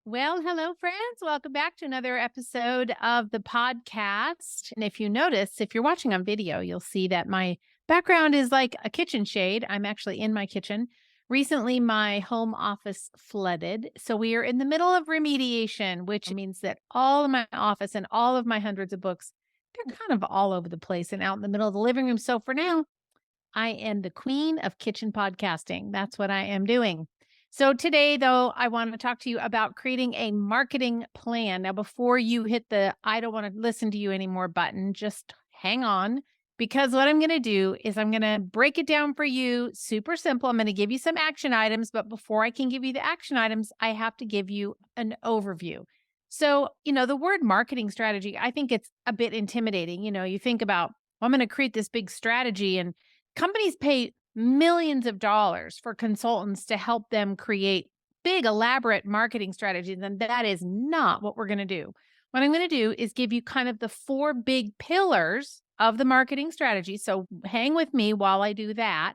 Well, hello, friends. Welcome back to another episode of the podcast. And if you notice, if you're watching on video, you'll see that my background is like a kitchen shade. I'm actually in my kitchen. Recently, my home office flooded. So we are in the middle of remediation, which means that all of my office and all of my hundreds of books, they're kind of all over the place and out in the middle of the living room. So for now, I am the queen of kitchen podcasting. That's what I am doing. So today, though, I want to talk to you about creating a marketing plan. Now, before you hit the I don't want to listen to you anymore button, just hang on because what I'm going to do is I'm going to break it down for you super simple. I'm going to give you some action items, but before I can give you the action items, I have to give you an overview. So, the word marketing strategy, I think it's a bit intimidating. You think about, well, I'm going to create this big strategy and companies pay millions of dollars for consultants to help them create big, elaborate marketing strategies. And that is not what we're going to do. What I'm going to do is give you kind of the four big pillars of the marketing strategy. So hang with me while I do that.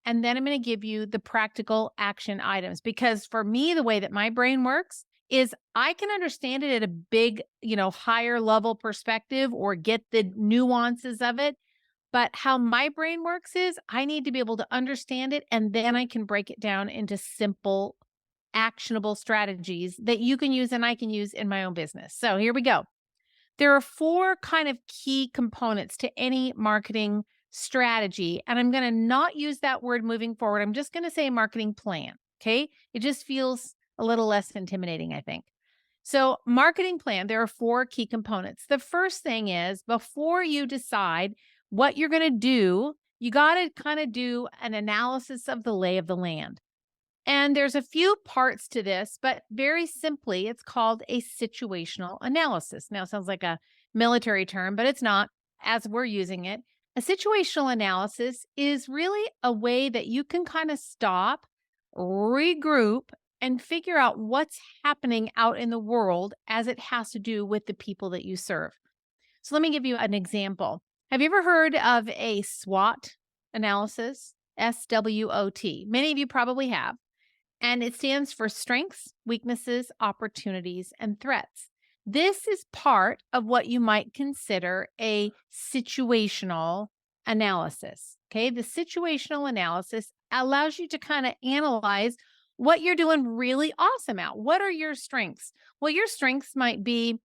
And then I'm going to give you the practical action items because for me, the way that my brain works is I can understand it at a big, higher level perspective or get the nuances of it. But how my brain works is I need to be able to understand it, and then I can break it down into simple, actionable strategies that you can use and I can use in my own business. So here we go. There are four kind of key components to any marketing strategy. And I'm going to not use that word moving forward. I'm just going to say marketing plan. Okay. It just feels a little less intimidating, I think. So, marketing plan, there are four key components. The first thing is before you decide what you're going to do, you got to kind of do an analysis of the lay of the land. And there's a few parts to this, but very simply, it's called a situational analysis. Now, it sounds like a military term, but it's not as we're using it. A situational analysis is really a way that you can kind of stop, regroup, and figure out what's happening out in the world as it has to do with the people that you serve. So let me give you an example. Have you ever heard of a SWOT analysis? SWOT. Many of you probably have. And it stands for strengths, weaknesses, opportunities, and threats. This is part of what you might consider a situational analysis. Okay. The situational analysis allows you to kind of analyze what you're doing really awesome at. What are your strengths? Well, your strengths might be,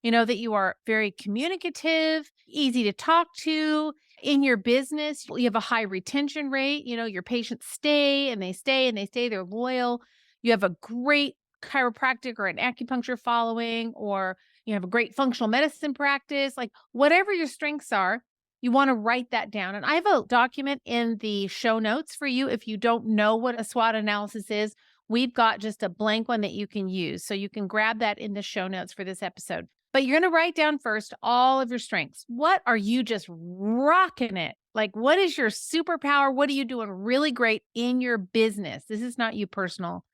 that you are very communicative, easy to talk to, in your business, you have a high retention rate. Your patients stay and they stay and they stay. They're loyal. You have a great chiropractic or an acupuncture following, or you have a great functional medicine practice. Like whatever your strengths are, you want to write that down. And I have a document in the show notes for you. If you don't know what a SWOT analysis is, we've got just a blank one that you can use. So you can grab that in the show notes for this episode. But you're going to write down first all of your strengths. What are you just rocking it? Like, what is your superpower? What are you doing really great in your business? This is not you personal,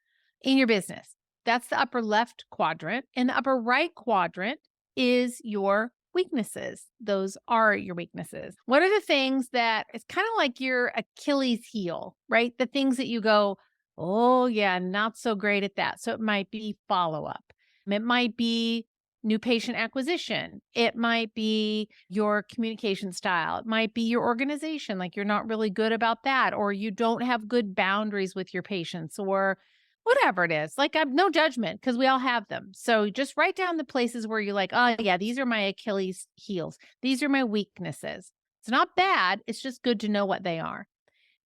in your business. That's the upper left quadrant. And the upper right quadrant is your weaknesses. Those are your weaknesses. What are the things that it's kind of like your Achilles heel, right? The things that you go, oh, yeah, not so great at that. So it might be follow up. It might be new patient acquisition. It might be your communication style. It might be your organization. Like you're not really good about that, or you don't have good boundaries with your patients, or whatever it is. Like I'm no judgment because we all have them. So just write down the places where you're like, oh, yeah, these are my Achilles heels. These are my weaknesses. It's not bad. It's just good to know what they are.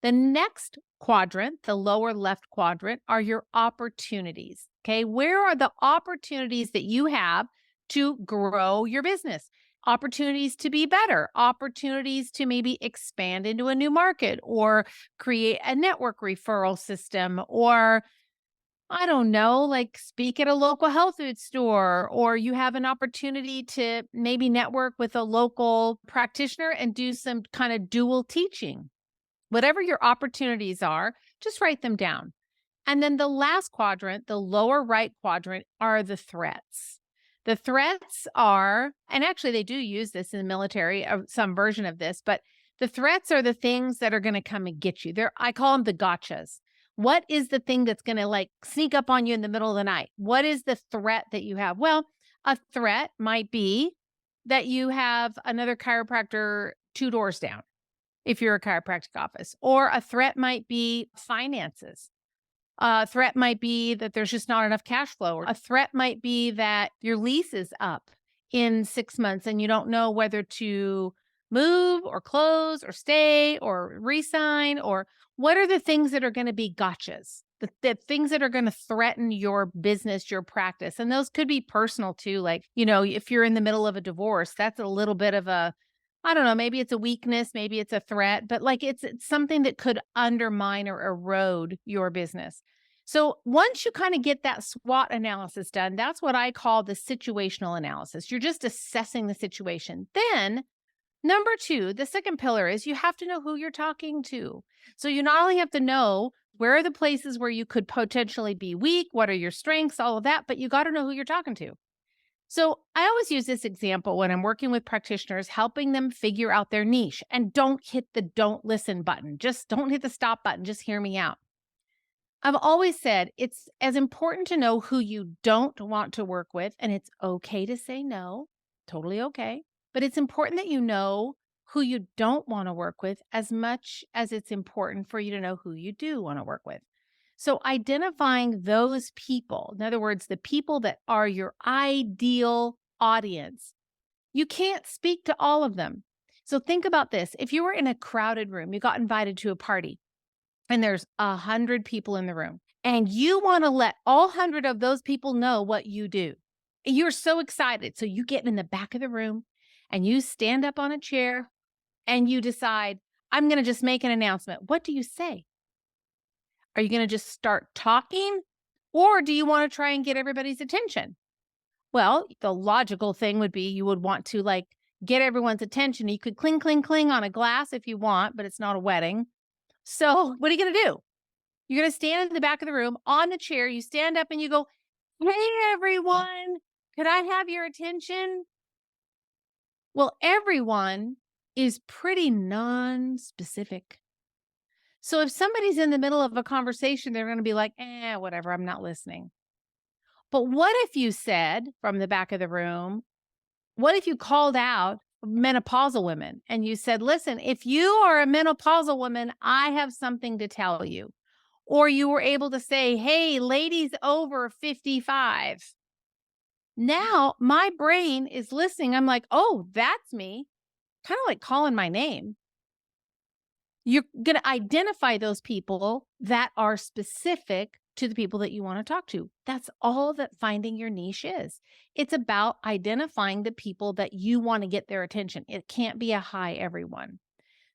The next quadrant, the lower left quadrant, are your opportunities. Okay. Where are the opportunities that you have to grow your business? Opportunities to be better, opportunities to maybe expand into a new market or create a network referral system, or I don't know, like speak at a local health food store, or you have an opportunity to maybe network with a local practitioner and do some kind of dual teaching. Whatever your opportunities are, just write them down. And then the last quadrant, the lower right quadrant, are the threats. The threats are, and actually they do use this in the military, some version of this, but the threats are the things that are going to come and get you. I call them the gotchas. What is the thing that's going to like sneak up on you in the middle of the night? What is the threat that you have? Well, a threat might be that you have another chiropractor 2 doors down if you're a chiropractic office, or a threat might be finances. A threat might be that there's just not enough cash flow, or a threat might be that your lease is up in 6 months and you don't know whether to move or close or stay or resign, or what are the things that are going to be gotchas, the things that are going to threaten your business, your practice. And those could be personal too. Like, if you're in the middle of a divorce, that's a little bit of a, I don't know, maybe it's a weakness, maybe it's a threat, but like it's something that could undermine or erode your business. So once you kind of get that SWOT analysis done, that's what I call the situational analysis. You're just assessing the situation. Then number two, the second pillar is you have to know who you're talking to. So you not only have to know where are the places where you could potentially be weak, what are your strengths, all of that, but you got to know who you're talking to. So I always use this example when I'm working with practitioners, helping them figure out their niche. And don't hit the don't listen button. Just don't hit the stop button. Just hear me out. I've always said it's as important to know who you don't want to work with, and it's okay to say no, totally okay. But it's important that you know who you don't want to work with as much as it's important for you to know who you do want to work with. So identifying those people, in other words, the people that are your ideal audience, you can't speak to all of them. So think about this. If you were in a crowded room, you got invited to a party, and there's 100 people in the room, and you want to let all 100 of those people know what you do. You're so excited. So you get in the back of the room and you stand up on a chair and you decide, I'm going to just make an announcement. What do you say? Are you going to just start talking, or do you want to try and get everybody's attention? Well, the logical thing would be you would want to like get everyone's attention. You could cling, cling, cling on a glass if you want, but it's not a wedding. So what are you going to do? You're going to stand in the back of the room on the chair. You stand up and you go, hey, everyone, could I have your attention? Well, everyone is pretty non-specific. So if somebody's in the middle of a conversation, they're going to be like, whatever, I'm not listening. But what if you said from the back of the room, what if you called out menopausal women and you said, listen, if you are a menopausal woman, I have something to tell you. Or you were able to say, hey, ladies over 55. Now my brain is listening. I'm like, oh, that's me. Kind of like calling my name. You're going to identify those people that are specific to the people that you want to talk to. That's all that finding your niche is. It's about identifying the people that you want to get their attention. It can't be a hi, everyone.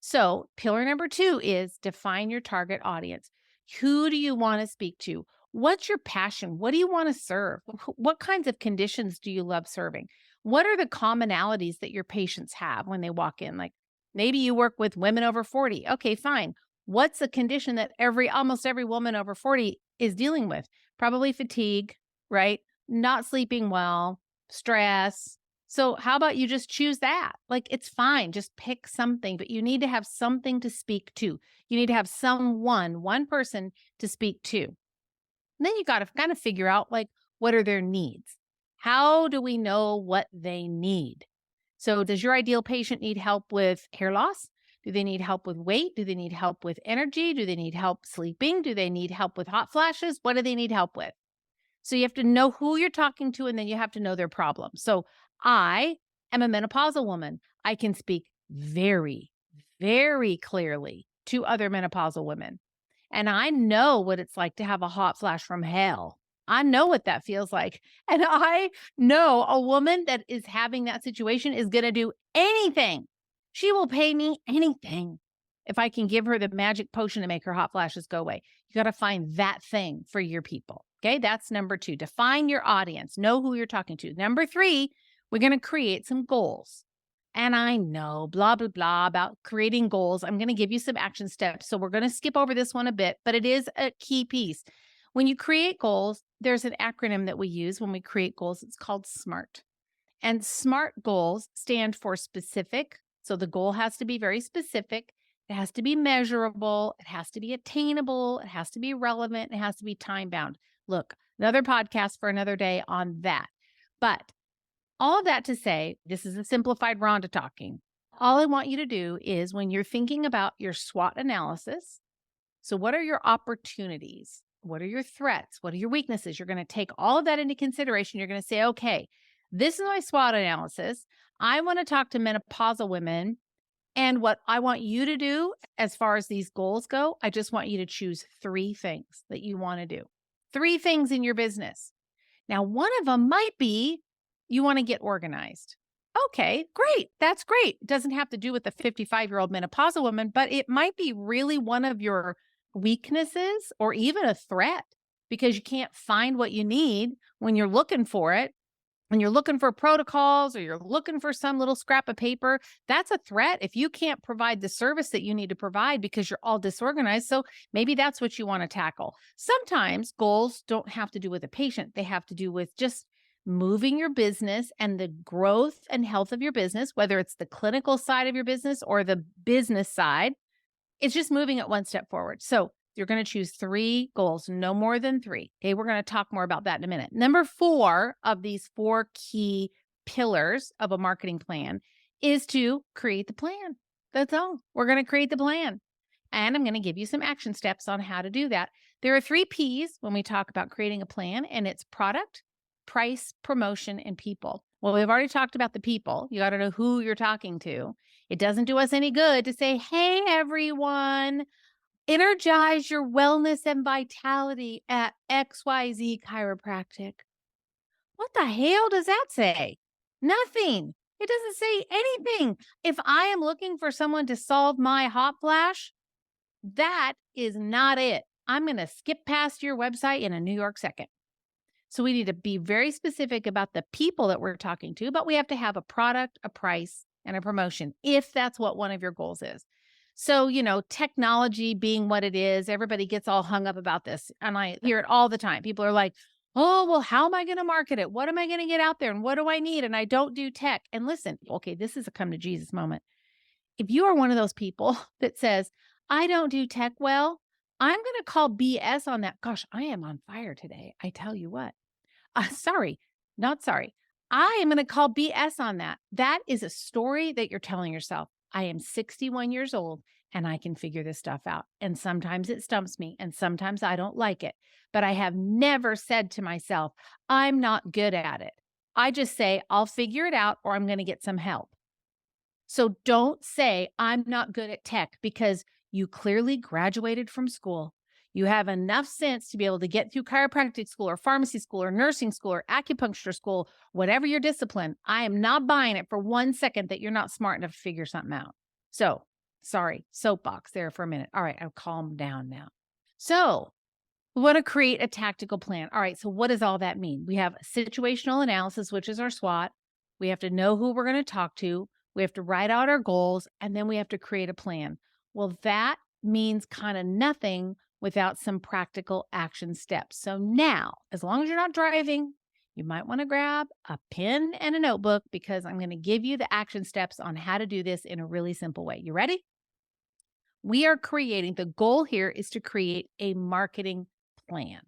So pillar number 2 is define your target audience. Who do you want to speak to? What's your passion? What do you want to serve? What kinds of conditions do you love serving? What are the commonalities that your patients have when they walk in? Like maybe you work with women over 40. Okay, fine. What's the condition that almost every woman over 40 is dealing with? Probably fatigue, right? Not sleeping well, stress. So how about you just choose that? Like it's fine, just pick something, but you need to have something to speak to. You need to have one person to speak to. And then you got to kind of figure out like what are their needs? How do we know what they need? So does your ideal patient need help with hair loss? Do they need help with weight? Do they need help with energy? Do they need help sleeping? Do they need help with hot flashes? What do they need help with? So you have to know who you're talking to, and then you have to know their problem. So I am a menopausal woman. I can speak very, very clearly to other menopausal women. And I know what it's like to have a hot flash from hell. I know what that feels like. And I know a woman that is having that situation is going to do anything. She will pay me anything if I can give her the magic potion to make her hot flashes go away. You got to find that thing for your people. Okay, that's number 2. Define your audience. Know who you're talking to. Number 3, we're going to create some goals. And I know blah, blah, blah about creating goals. I'm going to give you some action steps. So we're going to skip over this one a bit, but it is a key piece. When you create goals, there's an acronym that we use when we create goals. It's called SMART. And SMART goals stand for specific. So the goal has to be very specific. It It has to be measurable. It has to be attainable. It has to be relevant. It has to be time bound. Look, another podcast for another day on that. But all of that to say, this is a simplified Rhonda talking. All I want you to do is when you're thinking about your SWOT analysis, so what are your opportunities? What are your threats? What are your weaknesses? You're going to take all of that into consideration. You're going to say, okay, this is my SWOT analysis. I want to talk to menopausal women. And what I want you to do as far as these goals go, I just want you to choose 3 things that you want to do. 3 things in your business. Now, one of them might be you want to get organized. Okay, great. That's great. It doesn't have to do with the 55-year-old menopausal woman, but it might be really one of your weaknesses or even a threat because you can't find what you need when you're looking for it. When you're looking for protocols or you're looking for some little scrap of paper, that's a threat if you can't provide the service that you need to provide because you're all disorganized. So maybe that's what you want to tackle. Sometimes goals don't have to do with a patient, they have to do with just moving your business and the growth and health of your business, whether it's the clinical side of your business or the business side. It's just moving it one step forward. So you're going to choose 3 goals, no more than 3. Okay, we're going to talk more about that in a minute. Number 4 of these 4 key pillars of a marketing plan is to create the plan. That's all. We're going to create the plan. And I'm going to give you some action steps on how to do that. There are 3 P's when we talk about creating a plan, and it's product, price, promotion, and people. Well, we've already talked about the people. You got to know who you're talking to. It doesn't do us any good to say, hey, everyone, energize your wellness and vitality at XYZ Chiropractic. What the hell does that say? Nothing. It doesn't say anything. If I am looking for someone to solve my hot flash, that is not it. I'm going to skip past your website in a New York second. So we need to be very specific about the people that we're talking to, but we have to have a product, a price, and a promotion if that's what one of your goals is. So, technology being what it is, everybody gets all hung up about this. And I hear it all the time. People are like, oh, well, how am I going to market it? What am I going to get out there? And what do I need? And I don't do tech. And listen, okay, this is a come to Jesus moment. If you are one of those people that says, I don't do tech well, I'm going to call BS on that. Gosh, I am on fire today. I tell you what. Sorry, not sorry. I am going to call BS on that. That is a story that you're telling yourself. I am 61 years old and I can figure this stuff out. And sometimes it stumps me and sometimes I don't like it. But I have never said to myself, I'm not good at it. I just say, I'll figure it out or I'm going to get some help. So don't say, I'm not good at tech because you clearly graduated from school. You have enough sense to be able to get through chiropractic school or pharmacy school or nursing school or acupuncture school, whatever your discipline. I am not buying it for 1 second that you're not smart enough to figure something out. So, sorry, soapbox there for a minute. All right, I've calmed down now. So, we want to create a tactical plan. All right, so what does all that mean? We have situational analysis, which is our SWOT. We have to know who we're going to talk to. We have to write out our goals, and then we have to create a plan. Well, that means kind of nothing without some practical action steps. So now, as long as you're not driving, you might want to grab a pen and a notebook because I'm going to give you the action steps on how to do this in a really simple way. You ready? The goal here is to create a marketing plan.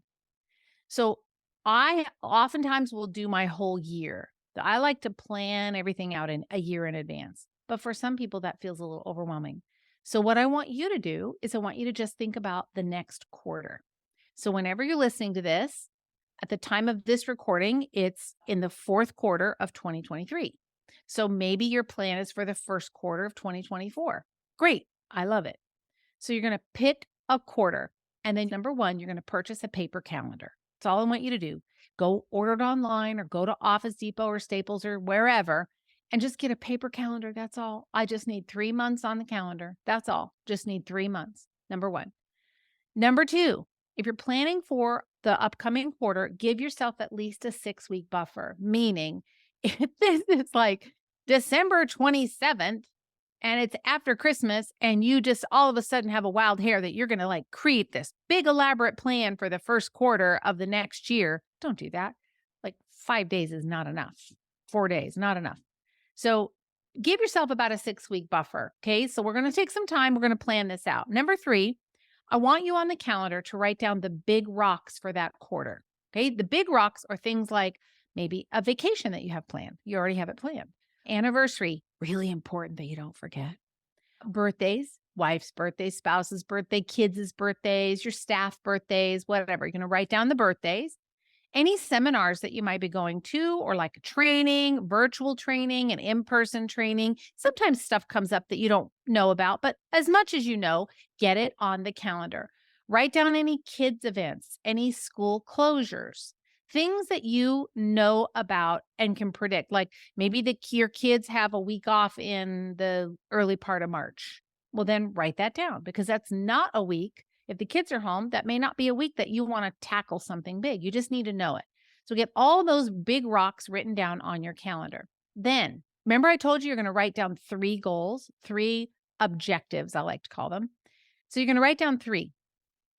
So I oftentimes will do my whole year. I like to plan everything out in a year in advance. But for some people, that feels a little overwhelming. So what I want you to do is I want you to just think about the next quarter. So whenever you're listening to this, at the time of this recording, it's in the 4th quarter of 2023. So maybe your plan is for the 1st quarter of 2024. Great. I love it. So you're going to pick a quarter. And then number 1, you're going to purchase a paper calendar. That's all I want you to do. Go order it online or go to Office Depot or Staples or wherever and just get a paper calendar. That's all. I just need 3 months on the calendar. That's all. Just need 3 months. Number 1. Number 2, if you're planning for the upcoming quarter, give yourself at least a 6-week buffer, meaning if this is like December 27th, and it's after Christmas and you just all of a sudden have a wild hair that you're going to create this big elaborate plan for the 1st quarter of the next year. Don't do that. 5 days is not enough. 4 days, not enough. So Give yourself about a 6-week buffer. Okay. So we're going to take some time. We're going to plan this out. Number 3, I want you on the calendar to write down the big rocks for that quarter. Okay. The big rocks are things like maybe a vacation that you have planned. You already have it planned. Anniversary, really important that you don't forget. Birthdays, wife's birthday, spouse's birthday, kids' birthdays, your staff birthdays, whatever. You're going to write down the birthdays. Any seminars that you might be going to, or like a training, virtual training, and in-person training. Sometimes stuff comes up that you don't know about, but as much as you know, get it on the calendar. Write down any kids' events, any school closures, things that you know about and can predict. Like maybe your kids have a week off in the early part of March. Well, then write that down, because that's not a week. If the kids are home, that may not be a week that you want to tackle something big. You just need to know it. So get all those big rocks written down on your calendar. Then, remember I told you you're going to write down 3 goals, 3 objectives, I like to call them. So you're going to write down 3.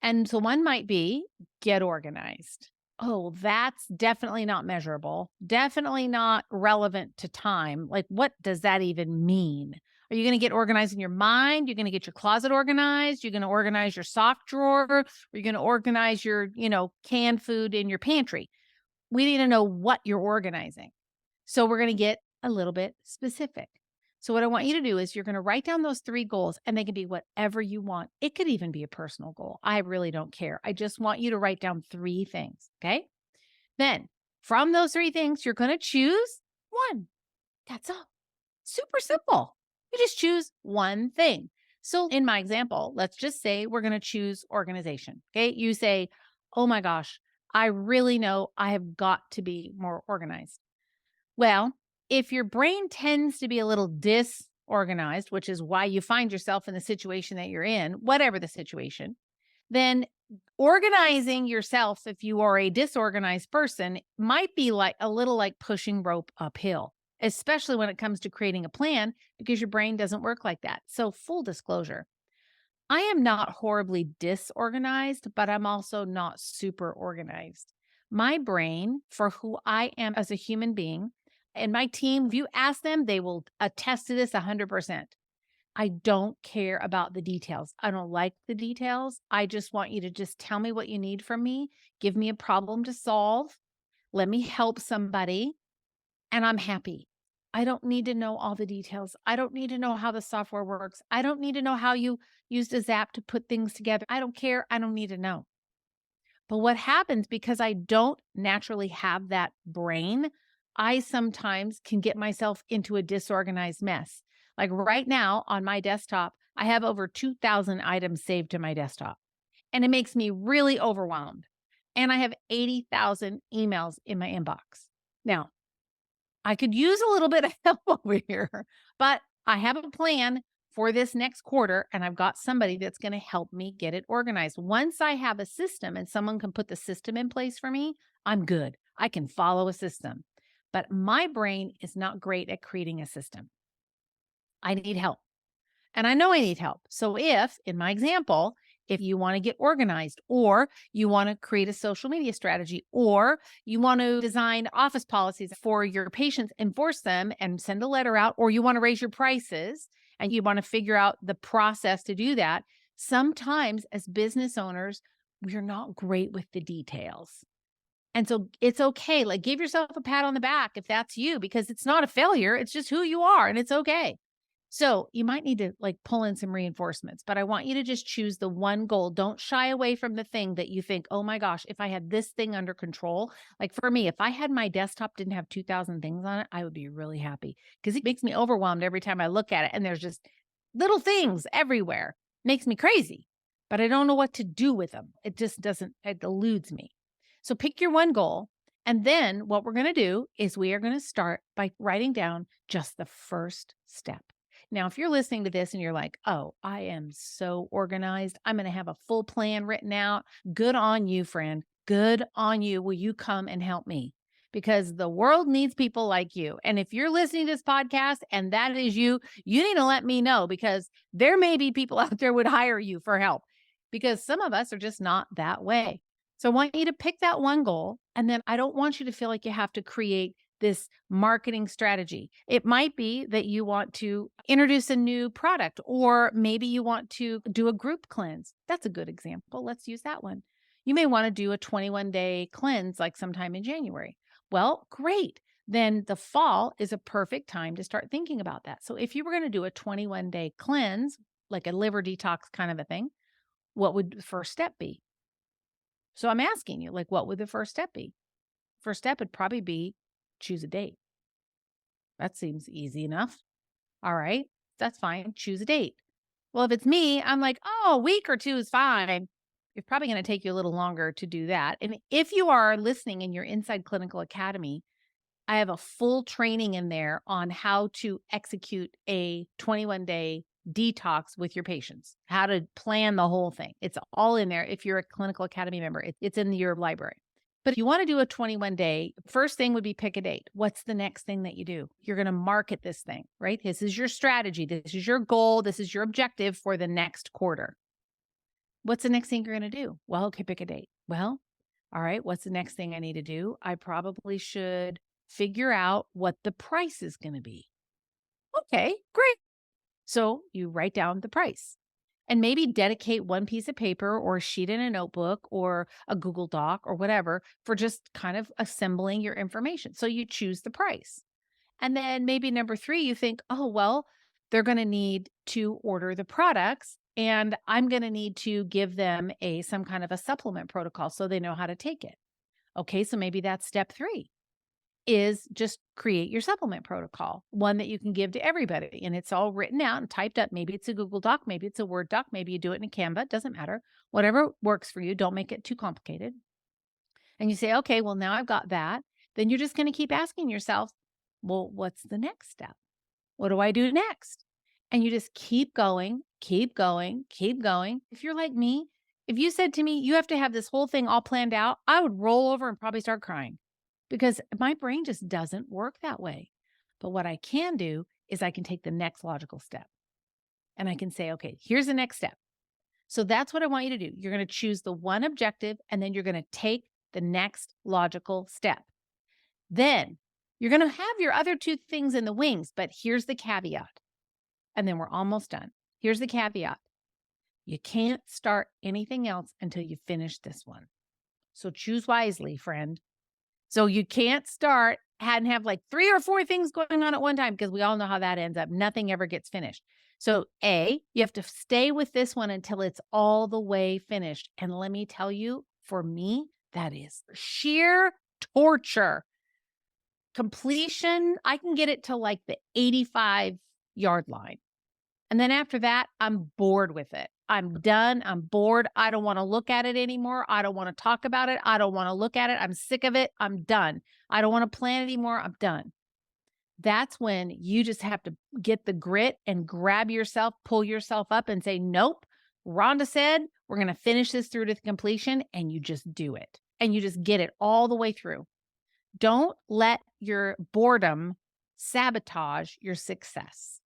And so one might be get organized. Oh, that's definitely not measurable, definitely not relevant to time. Like, what does that even mean? Are you going to get organized in your mind? You're going to get your closet organized. You're going to organize your sock drawer. Or you're going to organize your, canned food in your pantry. We need to know what you're organizing. So we're going to get a little bit specific. So what I want you to do is you're going to write down those 3 goals, and they can be whatever you want. It could even be a personal goal. I really don't care. I just want you to write down 3 things. Okay. Then from those 3 things, you're going to choose one. That's all. Super simple. You just choose one thing. So in my example, let's just say we're going to choose organization. Okay. You say, oh my gosh, I really know I have got to be more organized. Well, if your brain tends to be a little disorganized, which is why you find yourself in the situation that you're in, whatever the situation, then organizing yourself, if you are a disorganized person, might be like a little like pushing rope uphill, especially when it comes to creating a plan, because your brain doesn't work like that. So full disclosure, I am not horribly disorganized, but I'm also not super organized. My brain, for who I am as a human being, and my team, if you ask them, they will attest to this 100%. I don't care about the details. I don't like the details. I just want you to just tell me what you need from me. Give me a problem to solve. Let me help somebody, and I'm happy. I don't need to know all the details. I don't need to know how the software works. I don't need to know how you used a Zap to put things together. I don't care. I don't need to know. But what happens, because I don't naturally have that brain, I sometimes can get myself into a disorganized mess. Like right now on my desktop, I have over 2,000 items saved to my desktop, and it makes me really overwhelmed. And I have 80,000 emails in my inbox. Now, I could use a little bit of help over here, but I have a plan for this next quarter, and I've got somebody that's going to help me get it organized. Once I have a system and someone can put the system in place for me, I'm good. I can follow a system. But my brain is not great at creating a system. I need help. And I know I need help. So if, in my example, if you want to get organized, or you want to create a social media strategy, or you want to design office policies for your patients, enforce them and send a letter out, or you want to raise your prices and you want to figure out the process to do that, sometimes as business owners, we're not great with the details. And so it's okay. Like, give yourself a pat on the back if that's you, because it's not a failure. It's just who you are, and it's okay. So you might need to pull in some reinforcements, but I want you to just choose the one goal. Don't shy away from the thing that you think, oh my gosh, if I had this thing under control. Like for me, if I had my desktop didn't have 2,000 things on it, I would be really happy, because it makes me overwhelmed every time I look at it. And there's just little things everywhere. Makes me crazy, but I don't know what to do with them. It just doesn't, it eludes me. So pick your one goal. And then what we're going to do is we are going to start by writing down just the first step. Now, if you're listening to this and you're like, oh, I am so organized, I'm going to have a full plan written out. Good on you, friend. Good on you. Will you come and help me? Because the world needs people like you. And if you're listening to this podcast and that is you, you need to let me know, because there may be people out there would hire you for help, because some of us are just not that way. So I want you to pick that one goal. And then I don't want you to feel like you have to create this marketing strategy. It might be that you want to introduce a new product, or maybe you want to do a group cleanse. That's a good example. Let's use that one. You may want to do a 21-day cleanse like sometime in January. Well, great. Then the fall is a perfect time to start thinking about that. So if you were going to do a 21-day cleanse, like a liver detox kind of a thing, what would the first step be? So I'm asking you, like, what would the first step be? First step would probably be choose a date. That seems easy enough. All right, that's fine. Choose a date. Well, if it's me, I'm like, oh, a week or two is fine. It's probably going to take you a little longer to do that. And if you are listening in your Inside Clinical Academy, I have a full training in there on how to execute a 21-day detox with your patients, how to plan the whole thing. It's all in there. If you're a Clinical Academy member, it's in your library. But if you want to do a 21-day, first thing would be pick a date. What's the next thing that you do? You're going to market this thing, right? This is your strategy. This is your goal. This is your objective for the next quarter. What's the next thing you're going to do? Well, okay, pick a date. Well, all right, what's the next thing I need to do? I probably should figure out what the price is going to be. Okay, great. So you write down the price and maybe dedicate one piece of paper or a sheet in a notebook or a Google Doc or whatever for just kind of assembling your information. So you choose the price. And then maybe number 3, you think, oh, well, they're going to need to order the products and I'm going to need to give them some kind of a supplement protocol so they know how to take it. Okay, so maybe that's step 3 is just create your supplement protocol, one that you can give to everybody. And it's all written out and typed up. Maybe it's a Google Doc, maybe it's a Word doc, maybe you do it in a Canva, it doesn't matter. Whatever works for you, don't make it too complicated. And you say, okay, well, now I've got that. Then you're just going to keep asking yourself, well, what's the next step? What do I do next? And you just keep going, keep going, keep going. If you're like me, if you said to me, you have to have this whole thing all planned out, I would roll over and probably start crying because my brain just doesn't work that way. But what I can do is I can take the next logical step and I can say, okay, here's the next step. So that's what I want you to do. You're going to choose the one objective and then you're going to take the next logical step. Then you're going to have your other 2 things in the wings, but here's the caveat. And then we're almost done. Here's the caveat. You can't start anything else until you finish this one. So choose wisely, friend. So you can't start and have like 3 or 4 things going on at one time because we all know how that ends up. Nothing ever gets finished. So you have to stay with this one until it's all the way finished. And let me tell you, for me, that is sheer torture. Completion, I can get it to like the 85-yard line. And then after that, I'm bored with it. I'm done. I'm bored. I don't want to look at it anymore. I don't want to talk about it. I don't want to look at it. I'm sick of it. I'm done. I don't want to plan anymore. I'm done. That's when you just have to get the grit and grab yourself, pull yourself up and say, nope, Rhonda said, we're going to finish this through to completion. And you just do it. And you just get it all the way through. Don't let your boredom sabotage your success.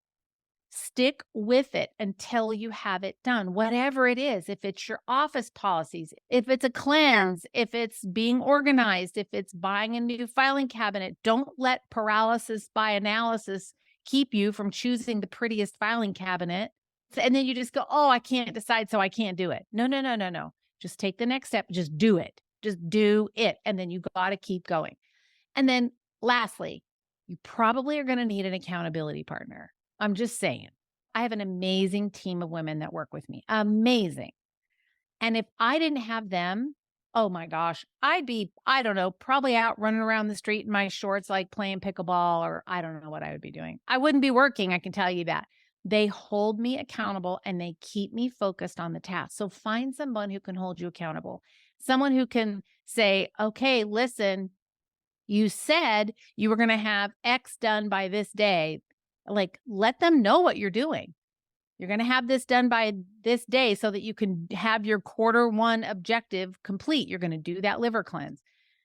Stick with it until you have it done, whatever it is. If it's your office policies, if it's a cleanse, if it's being organized, if it's buying a new filing cabinet, don't let paralysis by analysis keep you from choosing the prettiest filing cabinet. And then you just go, oh, I can't decide, so I can't do it. No, no, no, no, no. Just take the next step. Just do it. Just do it. And then you got to keep going. And then lastly, you probably are going to need an accountability partner. I'm just saying. I have an amazing team of women that work with me. Amazing. And if I didn't have them, oh my gosh, I'd be, I don't know, probably out running around the street in my shorts, like playing pickleball, or I don't know what I would be doing. I wouldn't be working, I can tell you that. They hold me accountable and they keep me focused on the task. So find someone who can hold you accountable. Someone who can say, okay, listen, you said you were going to have X done by this day. Like, let them know what you're doing. You're going to have this done by this day so that you can have your Q1 objective complete. You're going to do that liver cleanse,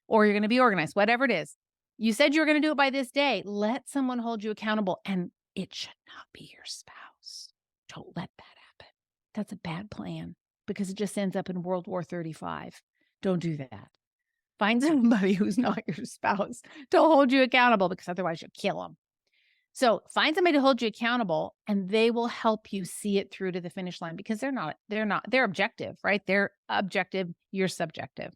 or you're going to be organized, whatever it is. You said you were going to do it by this day. Let someone hold you accountable, and it should not be your spouse. Don't let that happen. That's a bad plan because it just ends up in World War 35. Don't do that. Find somebody who's not your spouse to hold you accountable because otherwise you'll kill them. So find somebody to hold you accountable and they will help you see it through to the finish line because they're objective, right? They're objective, you're subjective.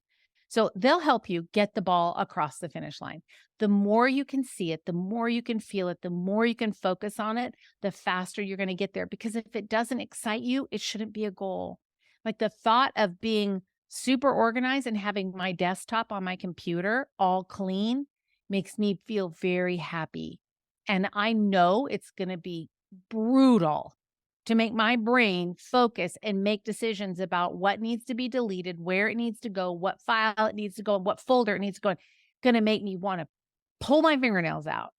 So they'll help you get the ball across the finish line. The more you can see it, the more you can feel it, the more you can focus on it, the faster you're going to get there. Because if it doesn't excite you, it shouldn't be a goal. Like the thought of being super organized and having my desktop on my computer all clean makes me feel very happy. And I know it's going to be brutal to make my brain focus and make decisions about what needs to be deleted, where it needs to go, what file it needs to go, what folder it needs to go in. Going to make me want to pull my fingernails out.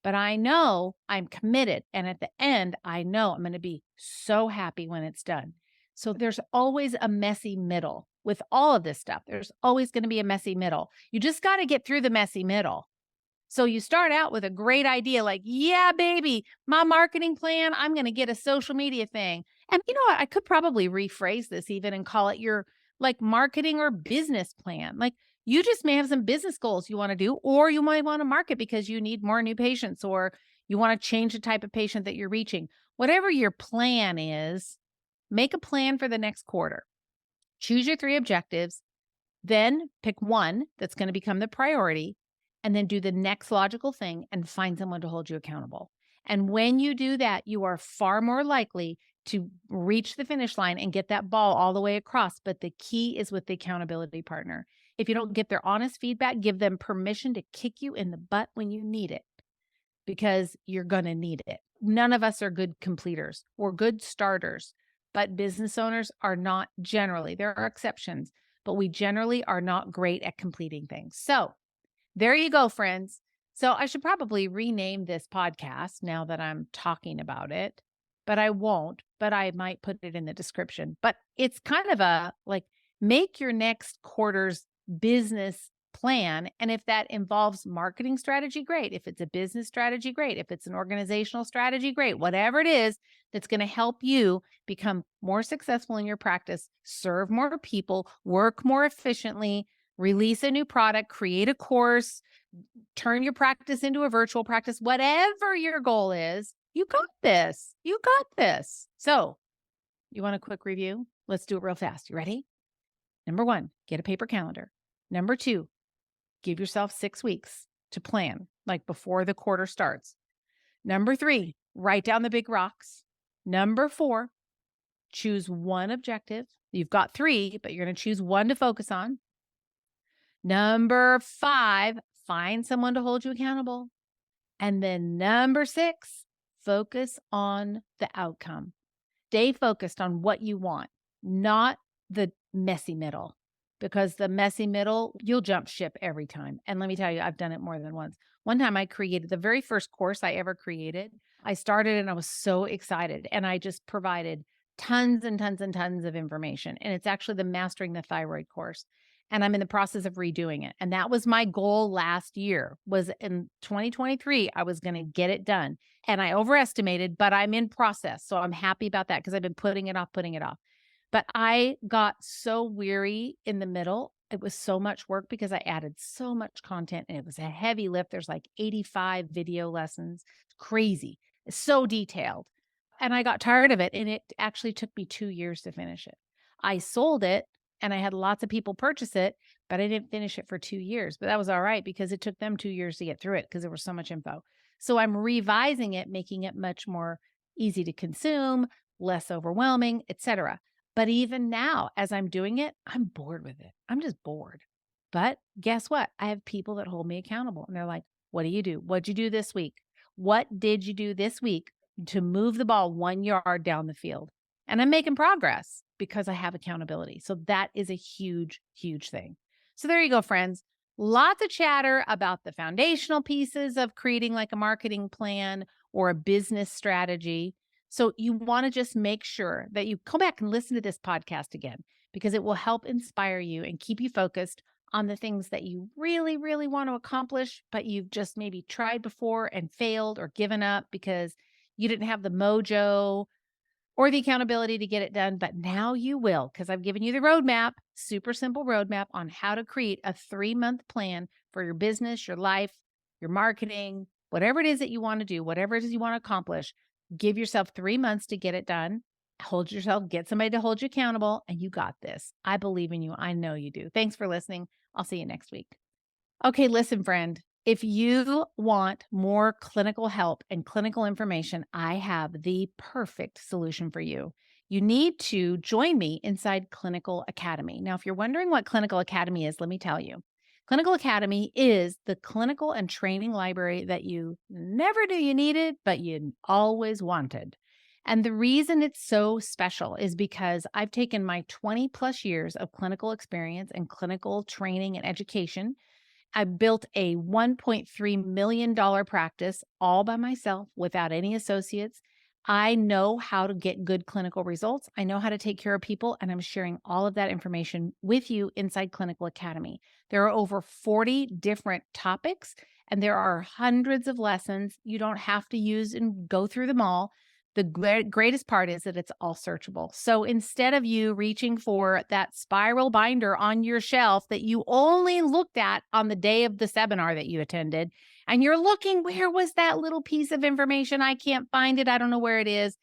But I know I'm committed. And at the end, I know I'm going to be so happy when it's done. So there's always a messy middle with all of this stuff. There's always going to be a messy middle. You just got to get through the messy middle. So you start out with a great idea like, yeah, baby, my marketing plan, I'm going to get a social media thing. And you know what? I could probably rephrase this even and call it your like marketing or business plan. Like you just may have some business goals you want to do, or you might want to market because you need more new patients, or you want to change the type of patient that you're reaching. Whatever your plan is, make a plan for the next quarter. Choose your 3 objectives, then pick one that's going to become the priority, and then do the next logical thing and find someone to hold you accountable. And when you do that, you are far more likely to reach the finish line and get that ball all the way across. But the key is with the accountability partner. If you don't get their honest feedback, give them permission to kick you in the butt when you need it, because you're going to need it. None of us are good completers. We're good starters, but business owners are not generally. There are exceptions, but we generally are not great at completing things. So there you go, friends. So I should probably rename this podcast now that I'm talking about it, but I won't, but I might put it in the description. But it's kind of a like, make your next quarter's business plan. And if that involves marketing strategy, great. If it's a business strategy, great. If it's an organizational strategy, great. Whatever it is that's going to help you become more successful in your practice, serve more people, work more efficiently, release a new product, create a course, turn your practice into a virtual practice, whatever your goal is, you got this. You got this. So you want a quick review? Let's do it real fast. You ready? Number 1, get a paper calendar. Number 2, give yourself 6 weeks to plan, like before the quarter starts. Number 3, write down the big rocks. Number 4, choose one objective. You've got 3, but you're going to choose one to focus on. Number 5, find someone to hold you accountable. And then number 6, focus on the outcome. Stay focused on what you want, not the messy middle, because the messy middle, you'll jump ship every time. And let me tell you, I've done it more than once. One time I created the very first course I ever created. I started and I was so excited, and I just provided tons and tons and tons of information. And it's actually the Mastering the Thyroid course. And I'm in the process of redoing it. And that was my goal last year, was in 2023, I was going to get it done. And I overestimated, but I'm in process. So I'm happy about that because I've been putting it off. But I got so weary in the middle. It was so much work because I added so much content and it was a heavy lift. There's like 85 video lessons. It's crazy. It's so detailed. And I got tired of it. And it actually took me 2 years to finish it. I sold it and I had lots of people purchase it, but I didn't finish it for 2 years. But that was all right because it took them 2 years to get through it because there was so much info. So I'm revising it, making it much more easy to consume, less overwhelming, etc. But even now, as I'm doing it, I'm bored with it. I'm just bored. But guess what? I have people that hold me accountable. And they're like, what do you do? What'd you do this week? What did you do this week to move the ball 1 yard down the field? And I'm making progress because I have accountability. So that is a huge, huge thing. So there you go, friends. Lots of chatter about the foundational pieces of creating like a marketing plan or a business strategy. So you want to just make sure that you go back and listen to this podcast again, because it will help inspire you and keep you focused on the things that you really, really want to accomplish, but you've just maybe tried before and failed or given up because you didn't have the mojo or the accountability to get it done, but now you will because I've given you the roadmap, super simple roadmap on how to create a 3-month plan for your business, your life, your marketing, whatever it is that you want to do, whatever it is you want to accomplish. Give yourself 3 months to get it done. Hold yourself, get somebody to hold you accountable, and you got this. I believe in you. I know you do. Thanks for listening. I'll see you next week. Okay, listen, friend. If you want more clinical help and clinical information, I have the perfect solution for you. You need to join me inside Clinical Academy. Now, if you're wondering what Clinical Academy is, let me tell you. Clinical Academy is the clinical and training library that you never knew you needed, but you always wanted. And the reason it's so special is because I've taken my 20 plus years of clinical experience and clinical training and education. I built a $1.3 million practice all by myself without any associates. I know how to get good clinical results. I know how to take care of people, and I'm sharing all of that information with you inside Clinical Academy. There are over 40 different topics, and there are hundreds of lessons. You don't have to use and go through them all. The greatest part is that it's all searchable. So instead of you reaching for that spiral binder on your shelf that you only looked at on the day of the seminar that you attended, and you're looking, where was that little piece of information? I can't find it. I don't know where it is.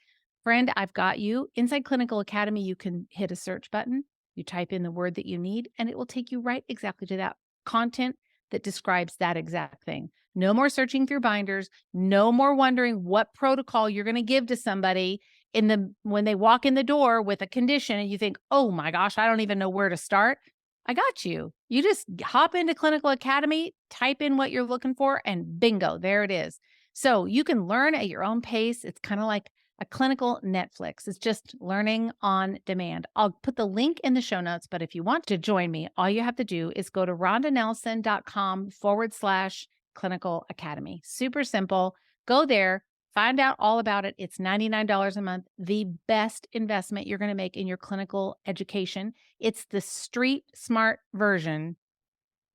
Friend, I've got you. Inside Clinical Academy, you can hit a search button. You type in the word that you need, and it will take you right exactly to that content that describes that exact thing. No more searching through binders. No more wondering what protocol you're going to give to somebody when they walk in the door with a condition and you think, "Oh my gosh, I don't even know where to start." I got you. You just hop into Clinical Academy, type in what you're looking for, and bingo, there it is. So you can learn at your own pace. It's kind of like a clinical Netflix. It's just learning on demand. I'll put the link in the show notes, but if you want to join me, all you have to do is go to rondanelson.com/clinical academy. Super simple. Go there, find out all about it. It's $99 a month, the best investment you're going to make in your clinical education. It's the street smart version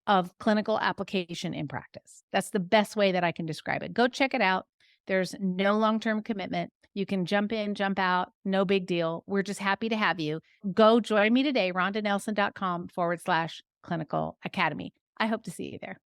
of clinical application in practice. That's the best way that I can describe it. Go check it out. There's no long-term commitment. You can jump in, jump out, no big deal. We're just happy to have you. Go join me today, rondanelson.com/clinical academy. I hope to see you there.